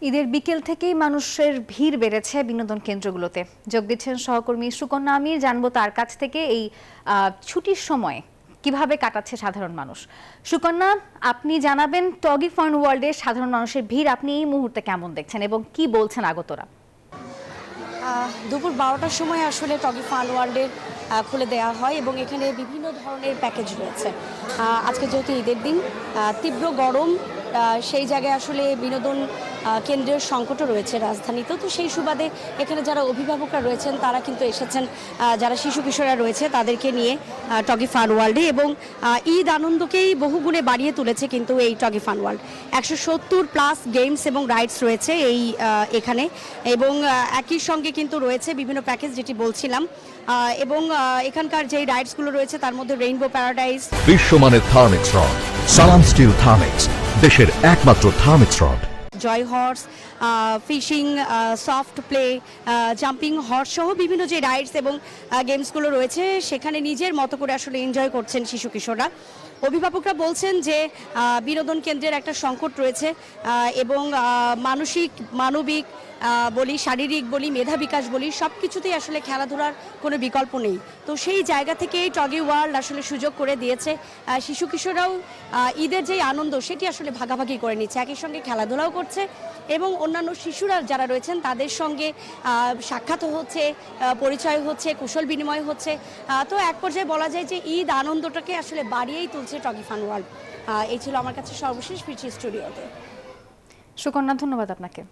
ঈদের বিকেল থেকেই মানুষের ভিড় বেড়েছে বিনোদন কেন্দ্রগুলোতে। যোগ দিচ্ছেন সহকর্মী সুকন্যা আমির, জানবো তার কাছ থেকে এই ছুটির সময় কিভাবে কাটাচ্ছে সাধারণ মানুষ। সুকন্যা, আপনি জানাবেন টগি ফান ওয়ার্ল্ডে সাধারণ মানুষের ভিড় আপনি এই মুহূর্তে কেমন দেখছেন এবং কি বলছেন আগতরা? দুপুর 12টার সময় আসলে টগি ফান ওয়ার্ল্ডের খুলে দেওয়া হয় এবং এখানে বিভিন্ন ধরনের প্যাকেজ রয়েছে। আজকে যেহেতু ঈদের দিন, তীব্র গরম, সেই জায়গায় আসলে বিনোদন কেন্দ্রের সংকটও রয়েছে রাজধানীতেও। তো সেই সুবাদে এখানে যারা অভিভাবকরা রয়েছেন তারা কিন্তু এসেছেন, যারা শিশু কিশোররা রয়েছে তাদেরকে নিয়ে টগি ফান ওয়ার্ল্ডে, এবং ঈদ আনন্দকেই বহুগুণে বাড়িয়ে তুলেছে কিন্তু এই টগি ফান ওয়ার্ল্ড। 170+ গেমস এবং রাইডস রয়েছে এখানে, এবং একই সঙ্গে কিন্তু রয়েছে বিভিন্ন প্যাকেজ যেটি বলছিলাম, এবং এখানকার যে রাইডসগুলো রয়েছে তার মধ্যে রেইনবো প্যারাডাইস, বিশ্বমানের thermex rod, Salam steel thermex, দেশের একমাত্র thermex rod, joy horse, fishing, soft play, jumping horse সহ বিভিন্ন যে রাইডস এবং গেমসগুলো রয়েছে সেখানে নিজের মতো করে আসলে এনজয় করছেন শিশু কিশোররা। অভিভাবকরা বলছেন যে বিনোদন কেন্দ্রের একটা সংকট রয়েছে, এবং মানবিক বলি, শারীরিক বলি, মেধা বিকাশ বলি, সব কিছুতেই আসলে খেলাধুলার কোনো বিকল্প নেই। তো সেই জায়গা থেকেই টগি ওয়ার্ল্ড আসলে সুযোগ করে দিয়েছে। শিশু কিশোররাও ঈদের যে আনন্দ সেটি আসলে ভাগাভাগি করে নিচ্ছে, একই সঙ্গে খেলাধুলাও করছে এবং অন্যান্য শিশুরা যারা রয়েছেন তাদের সঙ্গে সাক্ষাৎ হচ্ছে, পরিচয় হচ্ছে, কুশল বিনিময় হচ্ছে। তো এক পর্যায়ে বলা যায় যে ঈদ আনন্দটাকে আসলে বাড়িয়েই তুলছে টগি ফান ওয়ার্ল্ড। এই ছিল আমার কাছে সর্বশেষ। ফিরছি স্টুডিওতে। সুকন্যা, ধন্যবাদ আপনাকে।